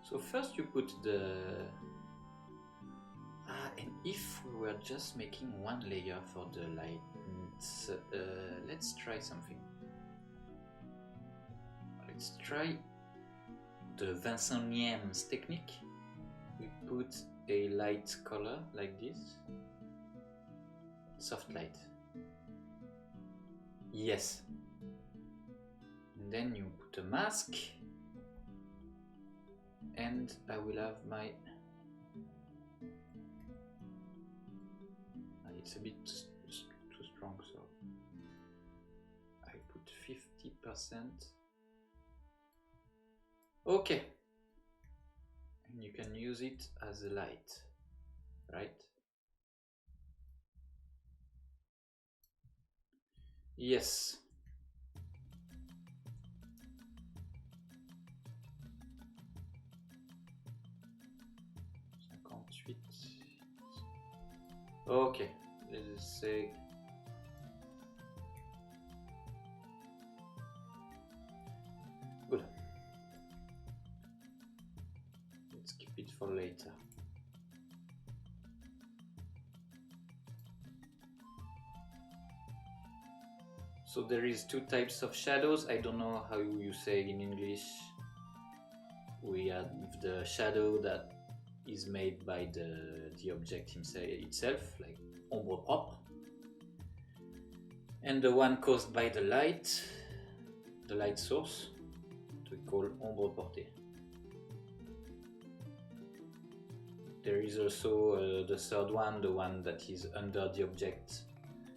So first you put the... and if we were just making one layer for the light, let's try something. Let's try the Vincent Niem's technique. We put a light color like this. Soft light. Yes. And then you put a mask. And I will have my... It's a bit too strong, so I put 50%. Okay. And you can use it as a light, right? Yes. Okay, let's say good. Let's keep it for later. So there is two types of shadows. I don't know how you say in English. We have the shadow that is made by the object itself, like ombre propre, and the one caused by the light source, we call ombre portée. There is also the third one, the one that is under the object.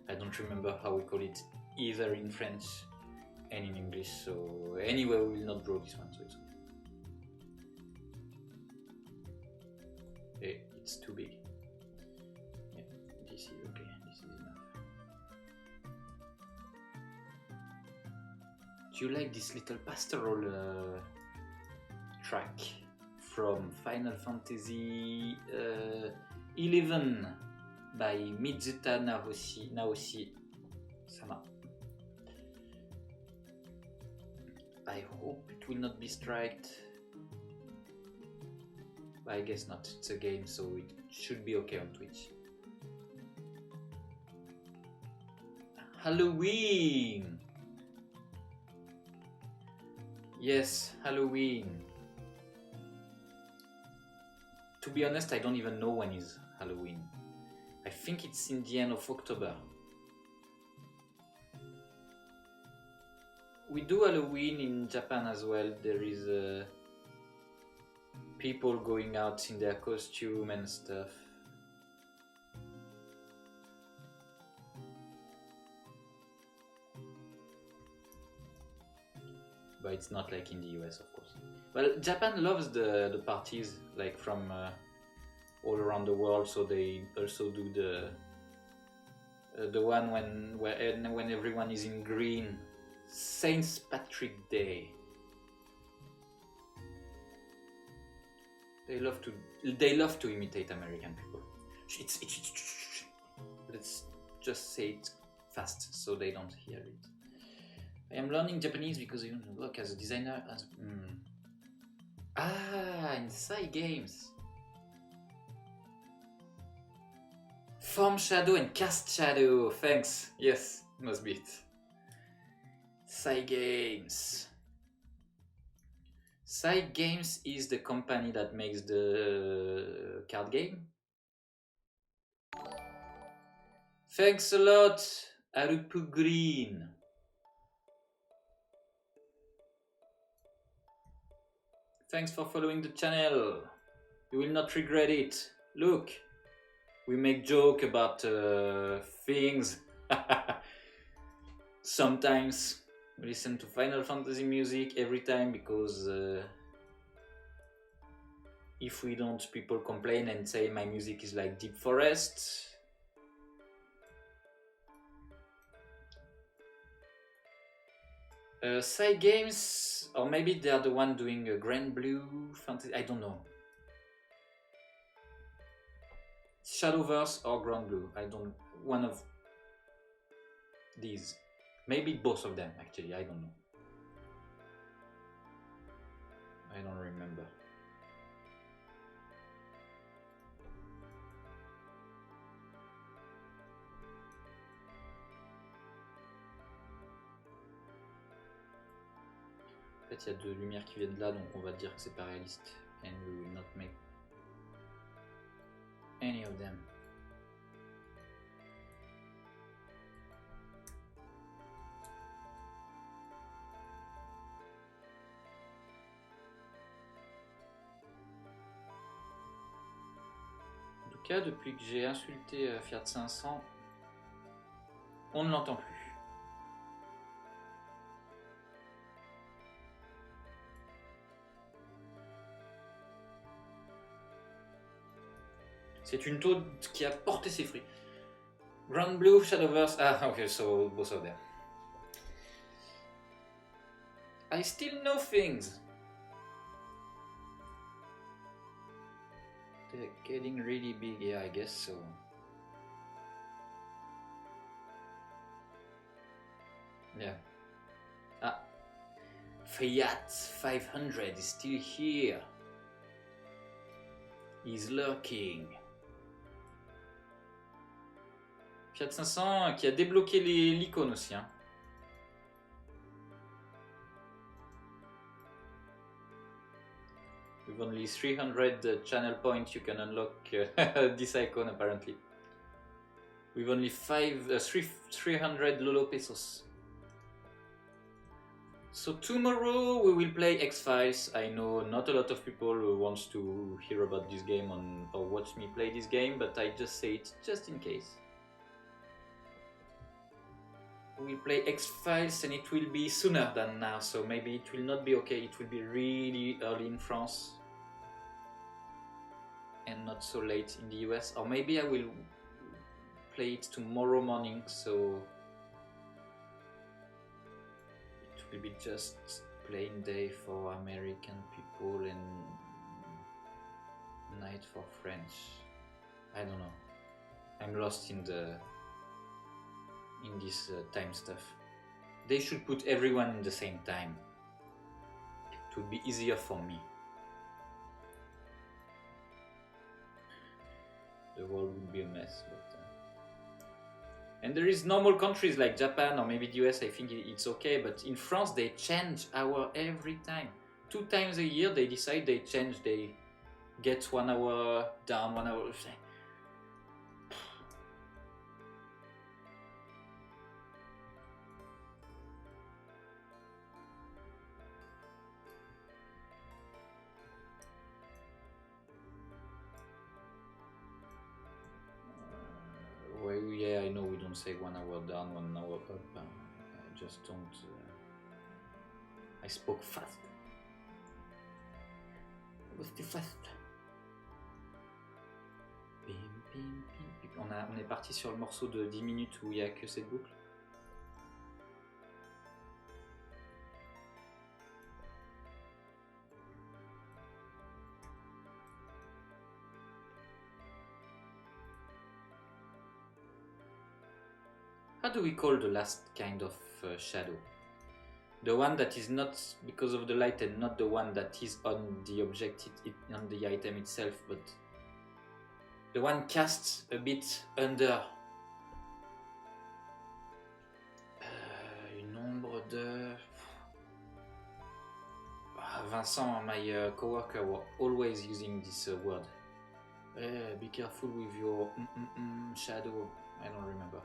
I don't remember how we call it either in French and in English, so anyway we will not draw this one, so it's okay. It's too big. Yeah, this is okay, this is enough. Do you like this little pastoral track from Final Fantasy 11 by Mizuta Naoshi-sama? I hope it will not be striked. I guess not, it's a game, so it should be okay on Twitch. Halloween! Yes, Halloween. To be honest, I don't even know when is Halloween. I think it's in the end of October. We do Halloween in Japan as well. There is people going out in their costume and stuff. But it's not like in the US, of course. Well, Japan loves the parties, like from all around the world, so they also do the one when everyone is in green. Saint Patrick Day. They love to imitate American people. Let's just say it fast so they don't hear it. I am learning Japanese because you work as a designer. In Sai Games. Form shadow and cast shadow. Thanks. Yes, must be it. Sai Games. Sai Games is the company that makes the card game. Thanks a lot, Arupu Green. Thanks for following the channel. You will not regret it. Look, we make joke about things. Sometimes we listen to Final Fantasy music every time because if we don't, people complain and say my music is like Deep Forest. Sai Games, or maybe they are the one doing a Grand Blue Fantasy, I don't know. Shadowverse or Grand Blue, I don't, one of these. Maybe both of them actually, I don't know. I don't remember. fait, il y a deux lumières qui viennent de là, donc on va dire que c'est pas réaliste. And we will not make any of them. En tout cas, depuis que j'ai insulté Fiat 500, on ne l'entend plus. C'est une taude qui a porté ses fruits. Grand Blue, Shadowverse. Ah, okay, so both of them. I still know things. They're getting really big, yeah, I guess so. Yeah. Ah. Fiat 500 is still here. He's lurking. Fiat 500 qui a débloqué l'icône aussi. Hein. With only 300 channel points you can unlock this icon apparently. With only 300 Lolo pesos. So tomorrow we will play X-Files. I know not a lot of people wants to hear about this game or watch me play this game, but I just say it just in case. We will play X-Files and it will be sooner than now, so maybe it will not be okay. It will be really early in France and not so late in the US, or maybe I will play it tomorrow morning, so it will be just plain day for American people and night for French. I don't know. I'm lost in this time stuff. They should put everyone in the same time. It would be easier for me. The world would be a mess, but and there is normal countries like Japan or maybe the US. I think it's okay, but in France they change hour every time. 2 times a year they decide they change. They get 1 hour down, 1 hour. Yeah, I know we don't say 1 hour down, 1 hour up. I just don't. I spoke fast. I was too fast. Bim, bim, bim, bim. On est parti sur le morceau de 10 minutes où il n'y a que cette boucle. How do we call the last kind of shadow? The one that is not because of the light and not the one that is on the object, on the item itself, but the one cast a bit under. Une ombre de... Vincent, my coworker, were always using this word. Be careful with your shadow. I don't remember.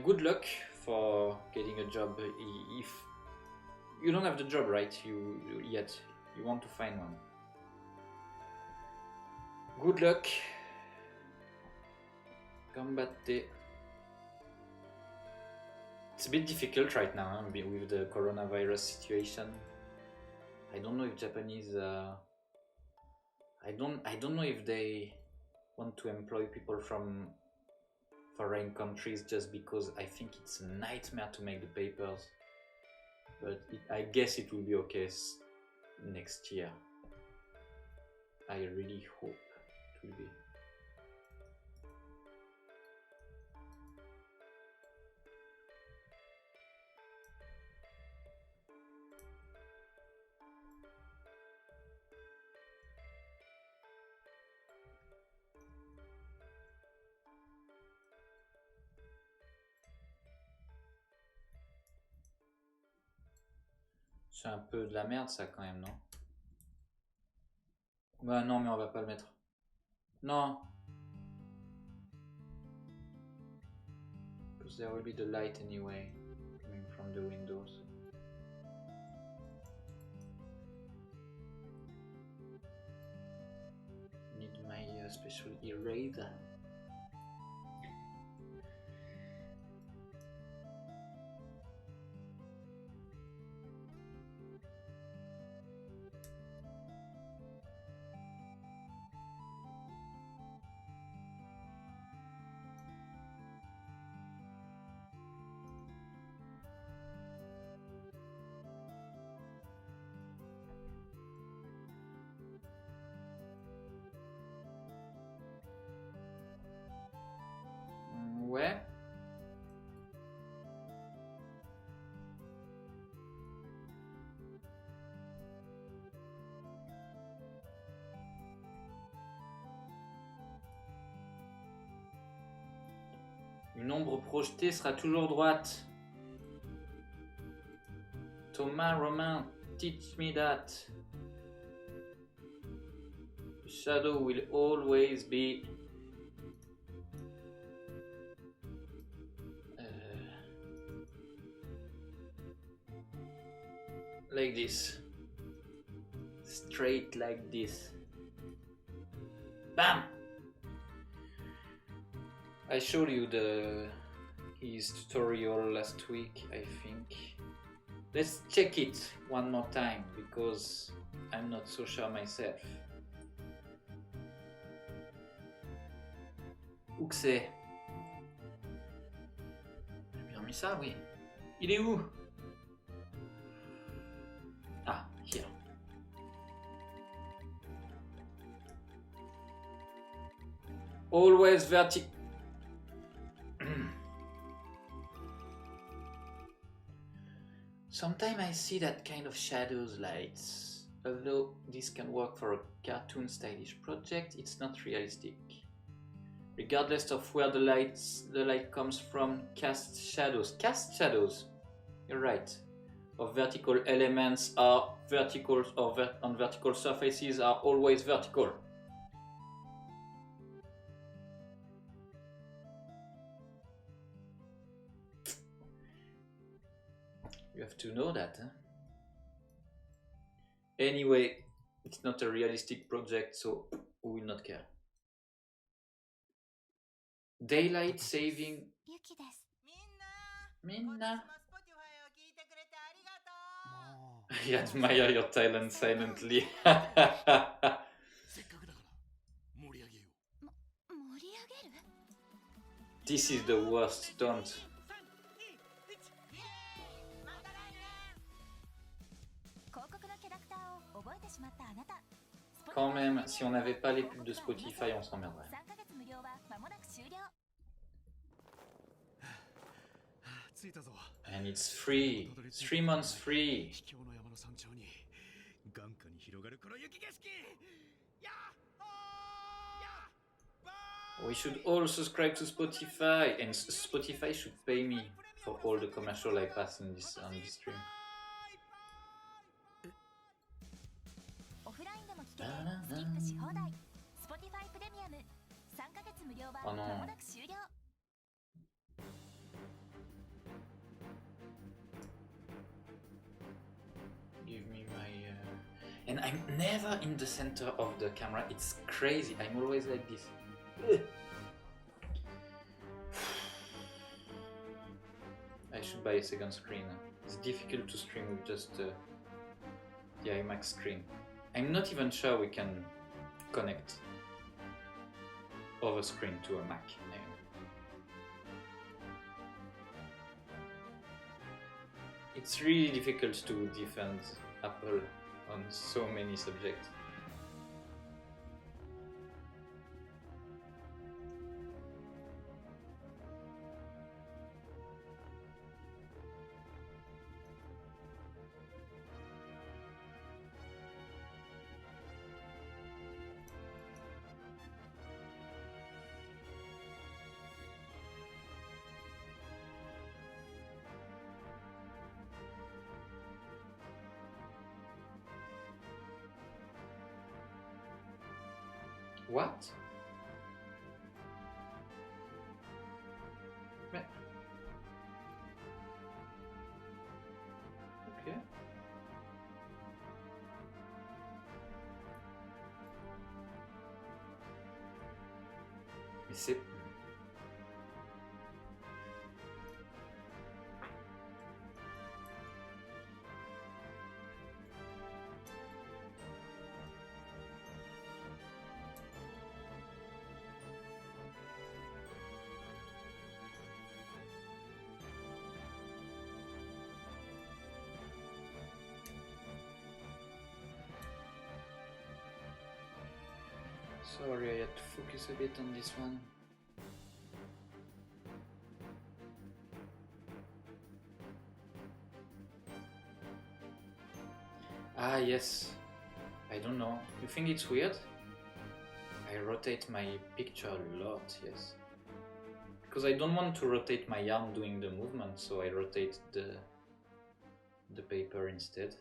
Good luck for getting a job. If you don't have the job right yet, you want to find one. Good luck. Combatte. It's a bit difficult right now with the coronavirus situation. I don't know if Japanese. I don't know if they want to employ people from foreign countries just because I think it's a nightmare to make the papers. But I guess it will be okay next year. I really hope it will be. C'est un peu de la merde ça quand même, non? Bah non, mais on va pas le mettre. Non. Because there will be the light anyway, coming from the windows. Need my special eraser. Ouais. Une ombre projetée sera toujours droite. Thomas Romain, teach me that. The shadow will always be like this. Straight like this. Bam! I showed you his tutorial last week, I think. Let's check it one more time because I'm not so sure myself. Où que c'est? J'ai bien mis ça, oui. Il est où? Ah, here. Always vertical. Sometimes I see that kind of shadows lights. Although this can work for a cartoon stylish project, it's not realistic. Regardless of where the light comes from, cast shadows. Cast shadows. You're right. Of vertical elements are vertical, or on vertical surfaces are always vertical. You have to know that, huh? Anyway, it's not a realistic project, so we will not care. Daylight saving. Minna. I admire your talent silently. This is the worst, don't. Quand même, si on n'avait pas les pubs de Spotify, on s'emmerderait. And it's free. 3 months free. We should all subscribe to Spotify, and Spotify should pay me for all the commercial I pass on this stream. Oh non. Give me my... And I'm never in the center of the camera. It's crazy. I'm always like this. I should buy a second screen. It's difficult to stream with just the iMac screen. I'm not even sure we can connect over screen to a Mac. It's really difficult to defend Apple on so many subjects. What? Mais... Ok. Mais c'est... Sorry, I had to focus a bit on this one. Ah, yes. I don't know. You think it's weird? I rotate my picture a lot, yes. Because I don't want to rotate my arm doing the movement, so I rotate the paper instead.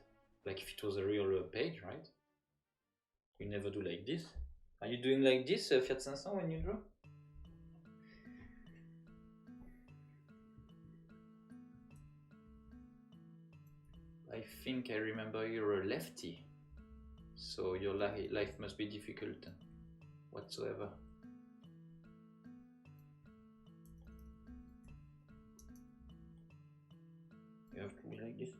Like if it was a real page, right? You never do like this. Are you doing like this, Fiat 500, when you draw? I think I remember you're a lefty, so your life must be difficult whatsoever. You have to be like this.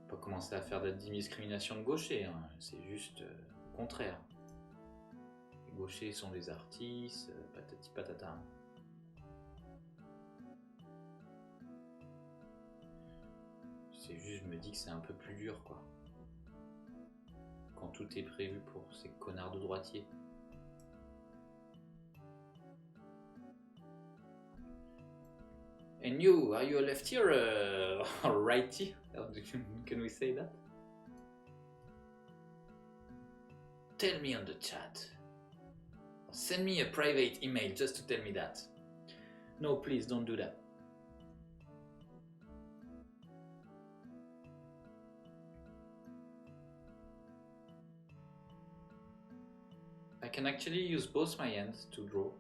Pas commencer à faire de la discrimination de gauchers, hein. C'est juste le contraire. Les gauchers sont des artistes, patati patata. C'est juste, je me dis que c'est un peu plus dur, quoi. Quand tout est prévu pour ces connards de droitiers. And you, are you a lefty or a righty? Can we say that? Tell me on the chat. Send me a private email just to tell me that. No, please don't do that. I can actually use both my hands to draw.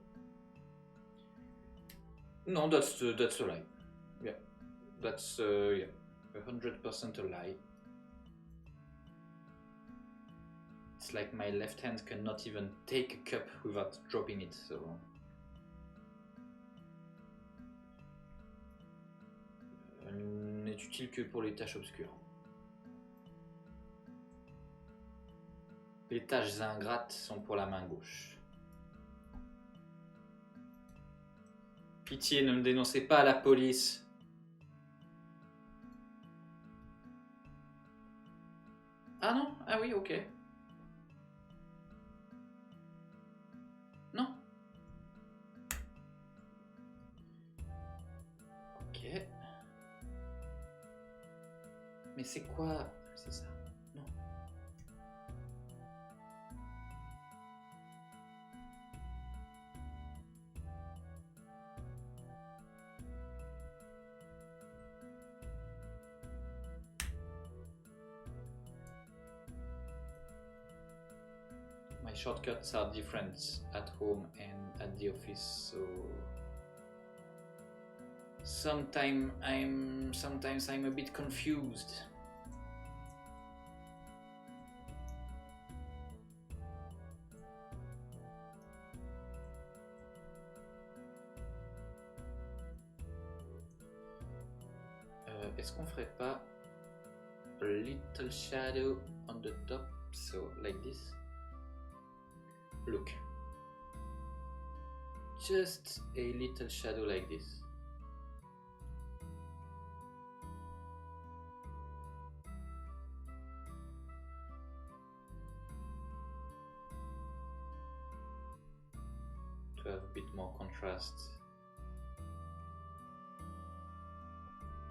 No, that's a lie. Yeah, that's 100% a lie. It's like my left hand cannot even take a cup without dropping it, so... n'est utile que pour les tâches obscures. Les tâches ingrates sont pour la main gauche. Pitié, ne me dénoncez pas à la police. Ah non? Ah oui, ok. Non? Ok. Mais c'est quoi? C'est ça? Non. My shortcuts are different at home and at the office, so sometimes I'm a bit confused. Est-ce qu'on ferait pas a little shadow on the top, so like this? Look, just a little shadow like this. To have a bit more contrast.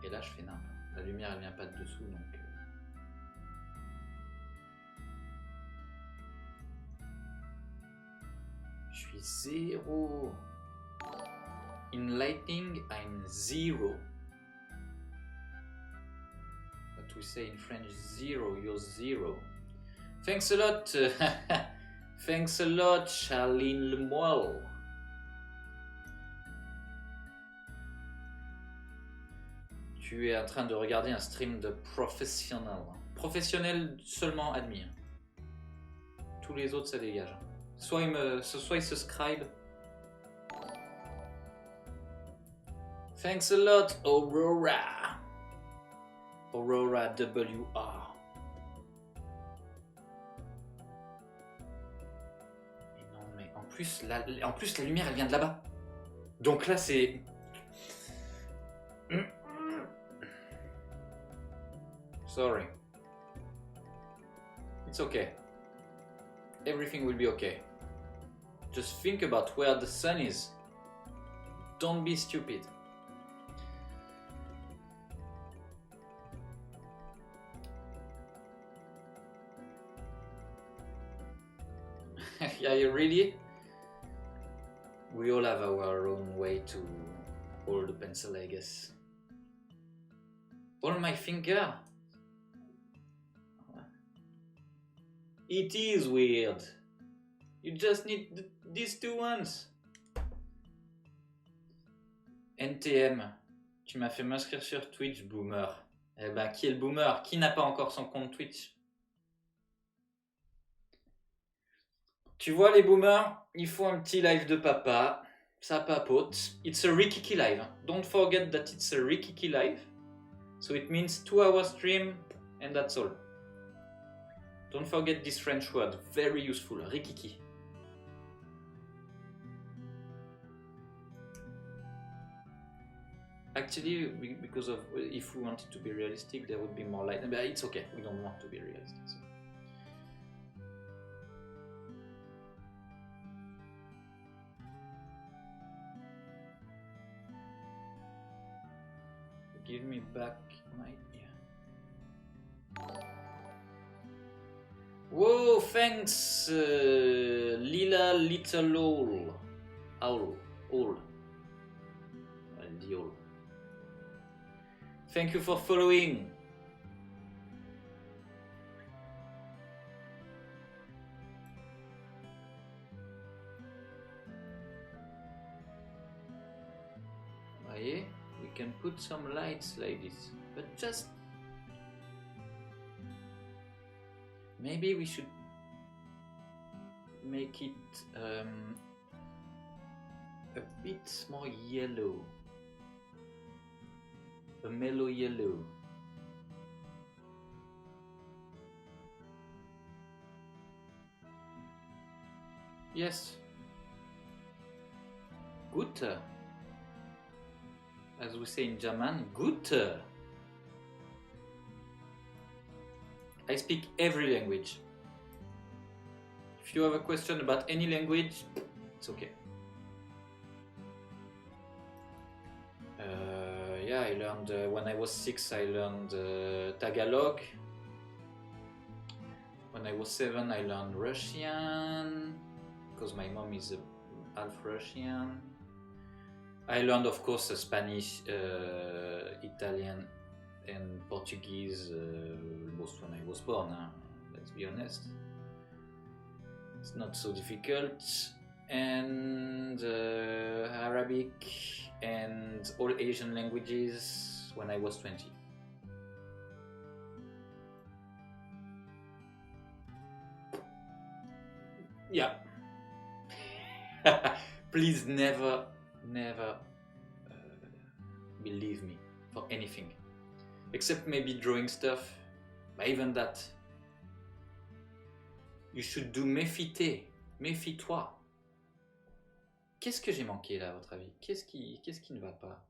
Et là je fais nimp. La lumière elle vient pas de dessous donc... Je suis 0. In lighting, I'm 0. we say in French? Zero, you're zero. Thanks a lot. Thanks a lot, Charline Lemoyle. Tu es en train de regarder un stream de professionnel. Professionnel seulement admis. Tous les autres, ça dégage. Soit ils subscribe. Thanks a lot, Aurora. Aurora WR. Mais non, mais en plus la lumière, elle vient de là-bas. Donc là, c'est... Sorry. It's okay. Everything will be okay. Just think about where the sun is. Don't be stupid. Yeah, you really? We all have our own way to hold the pencil, I guess. Hold my finger. It is weird. You just need these two ones. NTM, tu m'as fait m'inscrire sur Twitch, boomer. Eh ben, qui est le boomer? Qui n'a pas encore son compte Twitch? Tu vois les boomers, il faut un petit live de papa, ça papote. It's a Rikiki live. Don't forget that it's a Rikiki live. So it means 2-hour stream and that's all. Don't forget this French word, very useful, Rikiki. Actually, because of if we wanted to be realistic, there would be more light. But it's okay, we don't want to be realistic. So. Give me back my... Whoa, thanks, Lila Little Owl. Owl. The owl. Thank you for following. Voyez, we can put some lights like this, but just maybe we should make it a bit more yellow, a mellow yellow. Yes, gut. As we say in German, gut. I speak every language. If you have a question about any language, it's okay. Yeah, I learned, when I was 6, I learned Tagalog. When I was 7, I learned Russian, because my mom is half Russian. I learned, of course, Spanish, Italian, and Portuguese most when I was born, let's be honest. It's not so difficult. And Arabic and all Asian languages when I was 20. Yeah. Please never believe me for anything. Except maybe drawing stuff, but even that. You should do méfie-toi. Qu'est-ce que j'ai manqué là, à votre avis? Qu'est-ce qui ne va pas?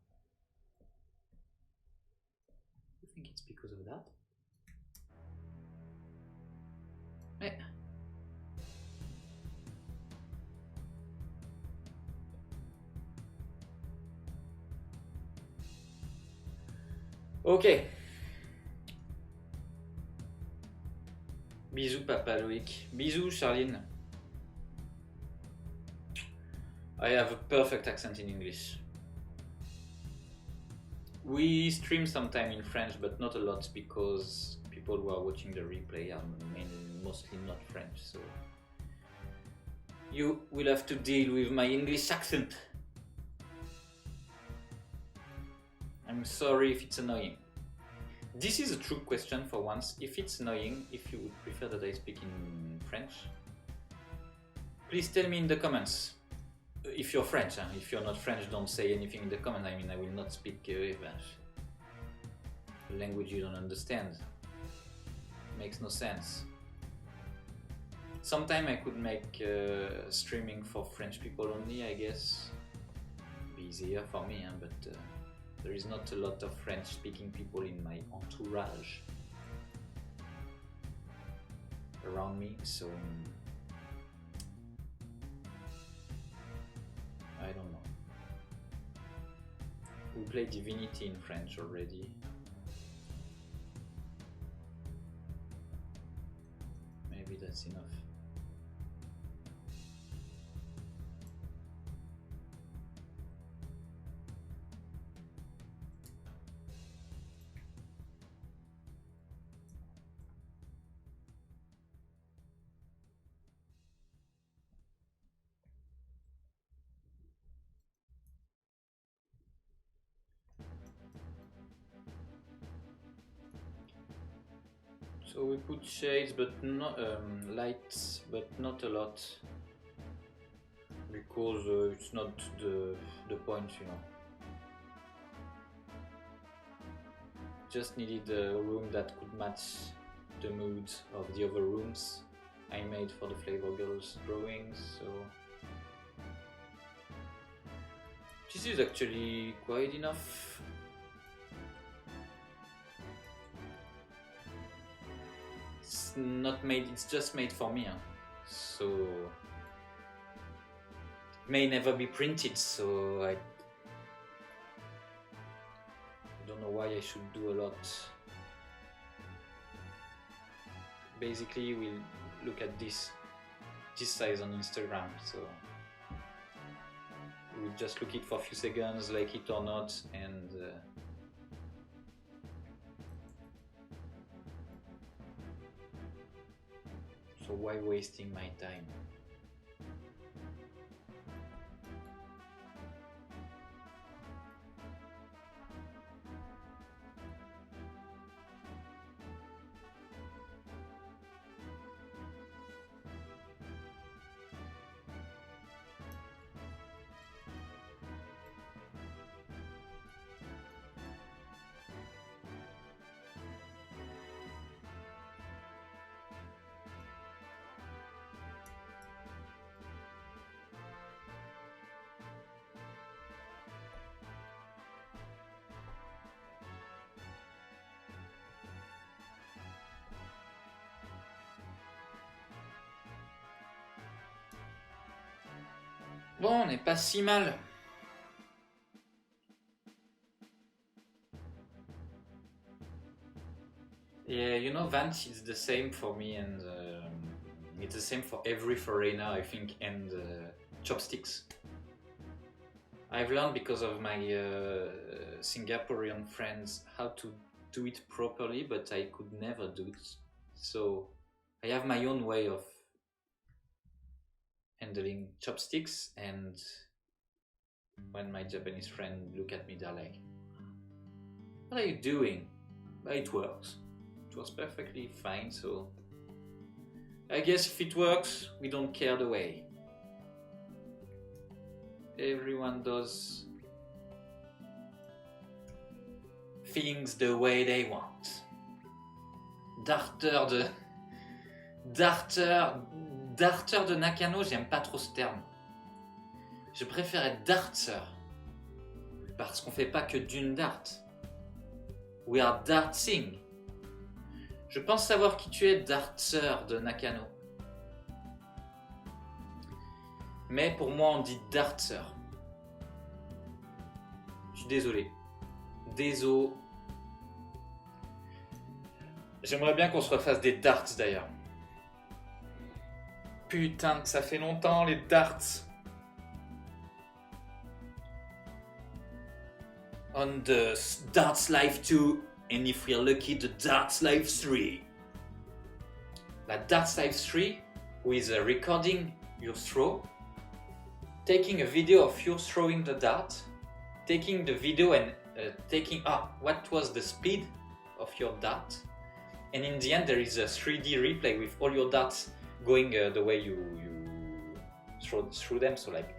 You think it's because of that? Mais... Ok. Bisous Papa Loïc. Bisous Charline. I have a perfect accent in English. We stream sometime in French, but not a lot because people who are watching the replay are mostly not French, so you will have to deal with my English accent. I'm sorry if it's annoying. This is a true question for once. If it's annoying, if you would prefer that I speak in French, please tell me in the comments. If you're French, if you're not French, don't say anything in the comments. I mean, I will not speak a language you don't understand. Makes no sense. Sometime I could make streaming for French people only, I guess. Be easier for me, but there is not a lot of French-speaking people in my entourage around me, so I don't know. We play Divinity in French already. Maybe that's enough. So we put shades, but not lights, but not a lot, because it's not the point, you know. Just needed a room that could match the mood of the other rooms I made for the Flavor Girls drawings. So this is actually quite enough. Not made, it's just made for me, so it may never be printed, so I don't know why I should do a lot. Basically, we'll look at this size on Instagram, so we'll just look it for a few seconds, like it or not, and so why wasting my time? Bon, on n'est pas si mal. Yeah, you know, Vance is the same for me, and it's the same for every foreigner, I think, and chopsticks. I've learned because of my Singaporean friends how to do it properly, but I could never do it. So I have my own way of handling chopsticks, and when my Japanese friend look at me, they're like, "What are you doing?" But it works. It works perfectly fine, so I guess if it works, we don't care the way. Everyone does things the way they want. Darter de Nakano, j'aime pas trop ce terme. Je préfère être darter, parce qu'on fait pas que d'une dart. We are darting. Je pense savoir qui tu es, darter de Nakano. Mais pour moi, on dit darter. Je suis désolé. Désolé. J'aimerais bien qu'on se refasse des darts d'ailleurs. Putain, ça fait longtemps les darts. on the Darts Live 2, and if we're lucky, the Darts Live 3. Like Darts Live 3, with recording your throw, taking a video of you throwing the dart, taking the video and taking what was the speed of your dart, and in the end there is a 3D replay with all your darts going the way you throw them, so like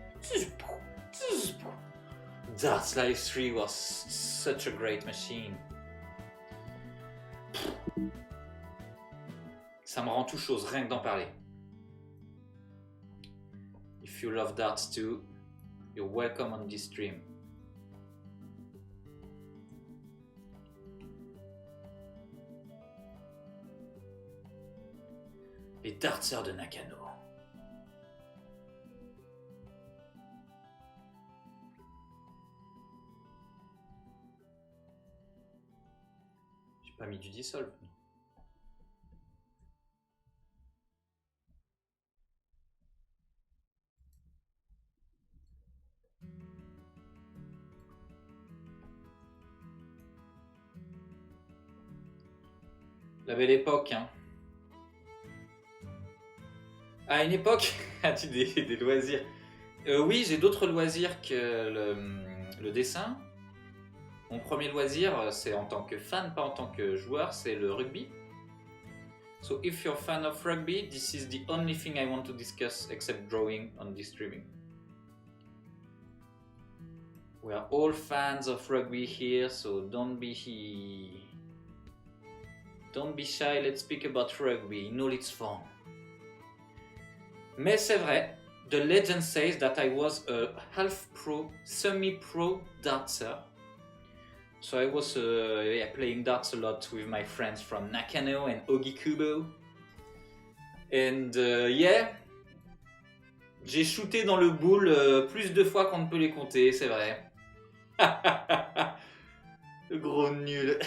Darts Live 3 was such a great machine. Ça me rend tout chose rien que d'en parler. If you love darts too, you're welcome on this stream. Les dartseurs de Nakano. J'ai pas mis du dissolve. La belle époque, hein. À une époque, as-tu des loisirs? Oui, j'ai d'autres loisirs que le dessin. Mon premier loisir, c'est en tant que fan, pas en tant que joueur, c'est le rugby. So if you're a fan of rugby, this is the only thing I want to discuss except drawing on this streaming. We are all fans of rugby here, so don't be shy, let's speak about rugby in all its form. Mais c'est vrai, the legend says that I was a half-pro, semi-pro dartser. So I was playing darts a lot with my friends from Nakano and Ogikubo. And j'ai shooté dans le boule plus de fois qu'on ne peut les compter, c'est vrai. Le gros nul.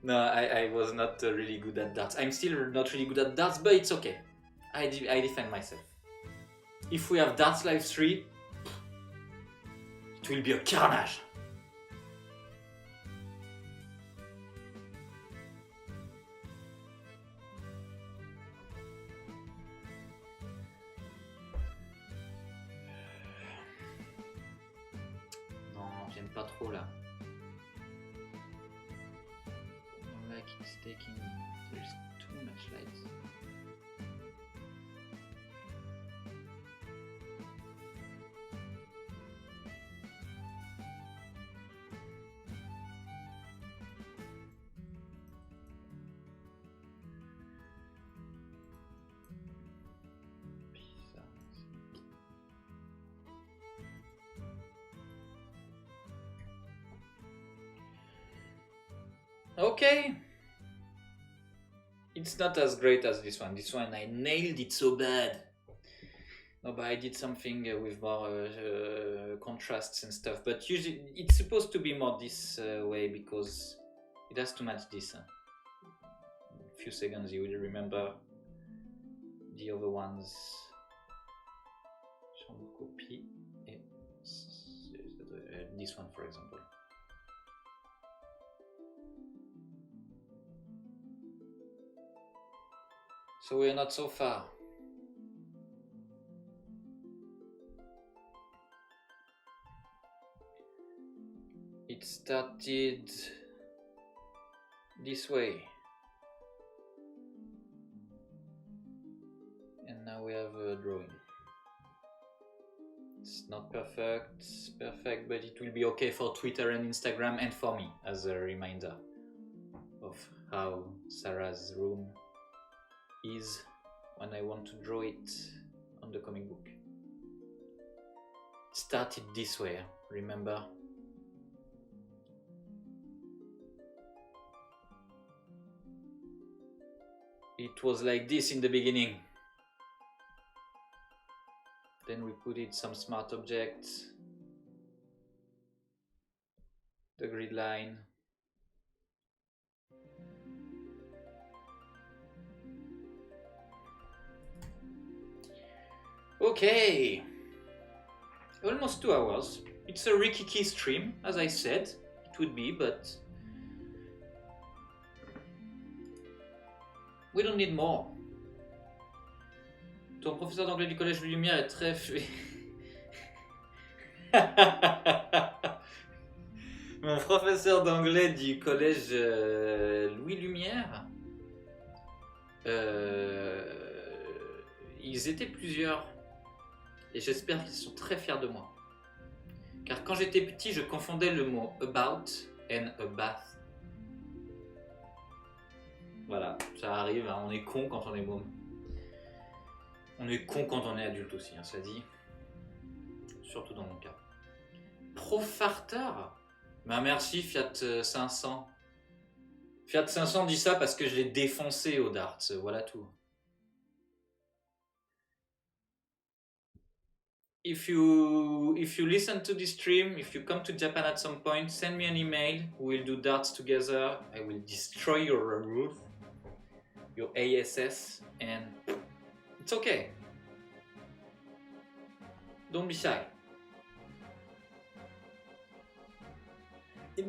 No, I was not really good at darts. I'm still not really good at darts, but it's okay. I defend myself. If we have Darts Live 3, it will be a carnage. Non, j'aime pas trop là. Like it's taking, there's too much light. Okay. It's not as great as this one. This one I nailed it so bad. No, but I did something with more contrasts and stuff. But usually it's supposed to be more this way because it has to match this. In a few seconds you will remember the other ones. Copy this one, for example. So we're not so far. It started this way. And now we have a drawing. It's not perfect, but it will be okay for Twitter and Instagram and for me as a reminder of how Sarah's room is when I want to draw it on the comic book. It started this way, remember? It was like this in the beginning. Then we put in some smart objects, the grid line. Okay, almost 2 hours. It's a Rikiki stream, as I said, it would be, but we don't need more. Ton professeur d'anglais du collège Lumière est très... Mon professeur d'anglais du collège Louis Lumière, ils étaient plusieurs et j'espère qu'ils sont très fiers de moi. Car quand j'étais petit, je confondais le mot about and a bath. Voilà, ça arrive, hein, on est con quand on est môme. On est con quand on est adulte aussi, hein, ça dit. Surtout dans mon cas. Profarter. Bah merci Fiat 500. Fiat 500 dit ça parce que je l'ai défoncé au darts, voilà tout. If you listen to this stream, if you come to Japan at some point, send me an email. We'll do darts together. I will destroy your roof, your ASS, and it's okay. Don't be shy.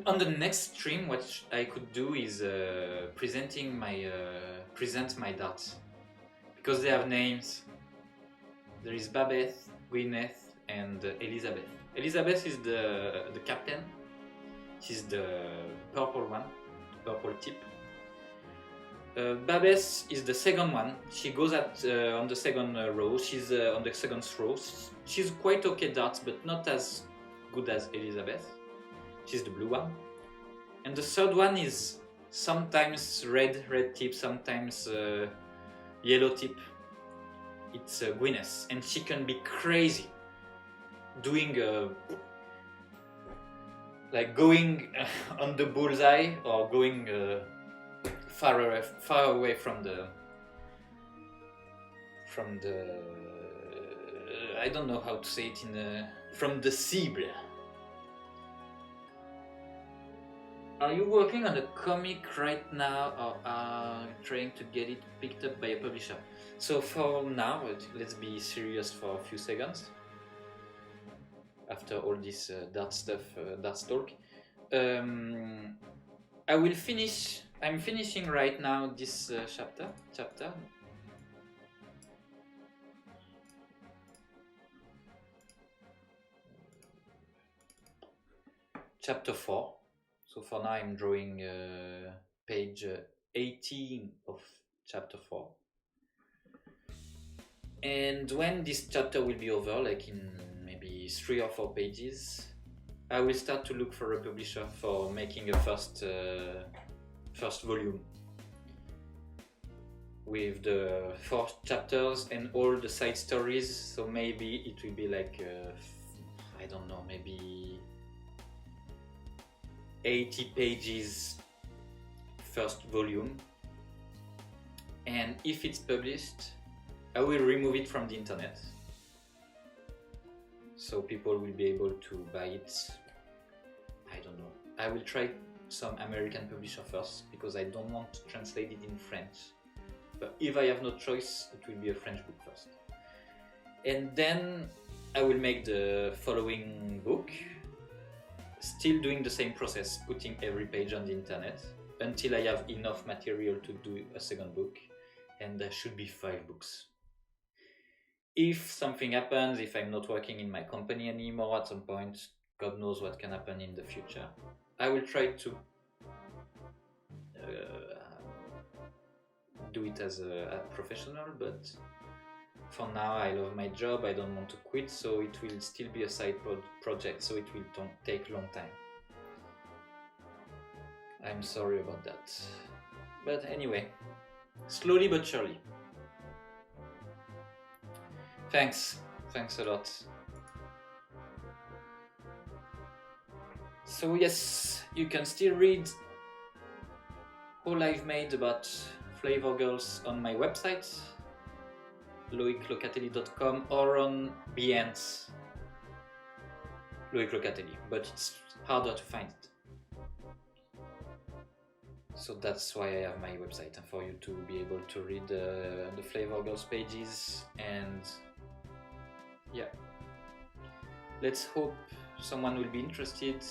On the next stream, what I could do is present my darts, because they have names. There is Babeth, Gwyneth, and Elizabeth. Elizabeth is the captain. She's the purple one, purple tip. Babeth is the second one. She goes on the second row. She's on the second row. She's quite okay darts, but not as good as Elizabeth. She's the blue one. And the third one is sometimes red tip, sometimes yellow tip. It's Gwyneth, and she can be crazy, doing like going on the bullseye or going far away from the I don't know how to say it from the cible. Are you working on a comic right now, or are you trying to get it picked up by a publisher? So for now, let's be serious for a few seconds. After all this darts talk, I will finish. I'm finishing right now this chapter. Chapter 4. So for now I'm drawing page 18 of chapter 4. And when this chapter will be over, like in maybe 3 or 4 pages, I will start to look for a publisher for making a first volume with the 4 chapters and all the side stories. So maybe it will be like I don't know, maybe 80 pages first volume, and if it's published, I will remove it from the internet so people will be able to buy it. I don't know, I will try some American publisher first because I don't want to translate it in French, but if I have no choice, it will be a French book first, and then I will make the following book, still doing the same process, putting every page on the internet until I have enough material to do a second book, and there should be 5 books. If something happens, if I'm not working in my company anymore at some point, God knows what can happen in the future, I will try to do it as a professional, but for now I love my job, I don't want to quit, so it will still be a side project, so it will take a long time. I'm sorry about that. But anyway, slowly but surely. Thanks a lot. So yes, you can still read all I've made about Flavor Girls on my website, loiclocatelli.com, or on Behance, Loic Locatelli, but it's harder to find it. So that's why I have my website, and for you to be able to read the Flavor Girls pages. And yeah, let's hope someone will be interested,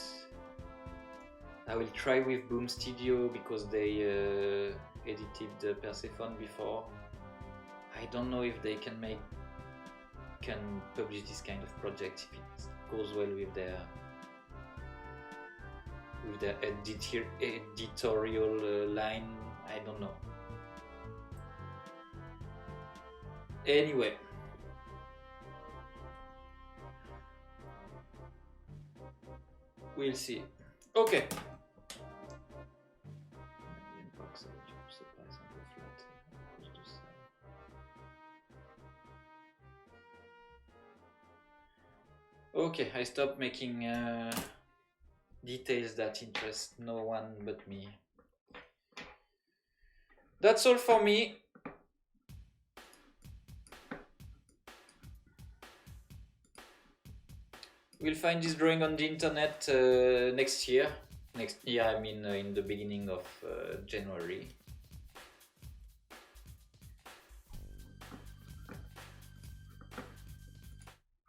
I will try with Boom Studio because they edited the Persephone before. I don't know if they can publish this kind of project if it goes well with their editorial line. I don't know. Anyway, we'll see. Okay. Okay, I stopped making details that interest no one but me. That's all for me. We'll find this drawing on the internet next year. Next year, I mean in the beginning of January.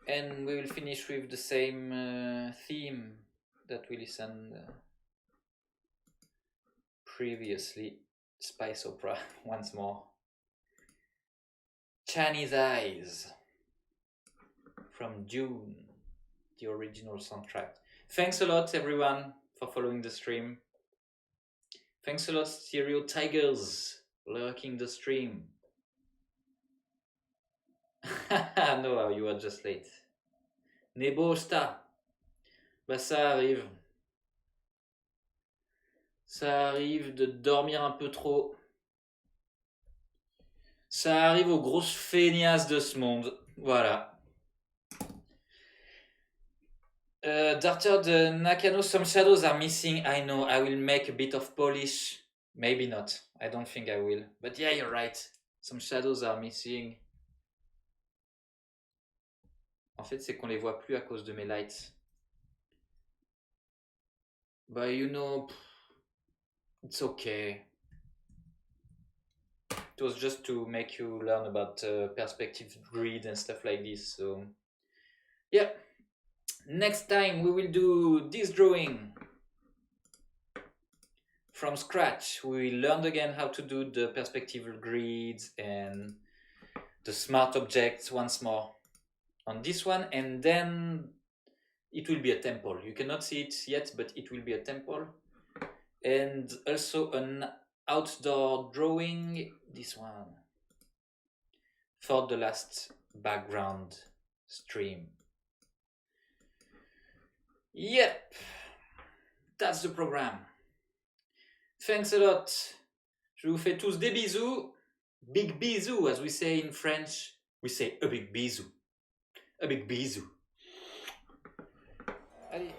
And we will finish with the same theme that we listened previously. Spice opera once more. Chinese Eyes from June, the original soundtrack. Thanks a lot everyone for following the stream. Thanks a lot Stereo Tigers lurking the stream. No, you are just late. Nebosta. Bah ça arrive. Ça arrive de dormir un peu trop. Ça arrive aux grosses feignasses de ce monde. Voilà. Darter de Nakano, some shadows are missing. I know, I will make a bit of polish. Maybe not. I don't think I will. But yeah, you're right. Some shadows are missing. En fait, c'est qu'on les voit plus à cause de mes lights. But you know, it's okay. It was just to make you learn about perspective grid and stuff like this. So yeah, next time we will do this drawing from scratch. We learned again how to do the perspective grids and the smart objects once more on this one, and then it will be a temple. You cannot see it yet, but it will be a temple. And also an outdoor drawing, this one, for the last background stream. Yep, that's the program. Thanks a lot. Je vous fais tous des bisous. Big bisou, as we say in French. We say a big bisou. A big bisou. Allez.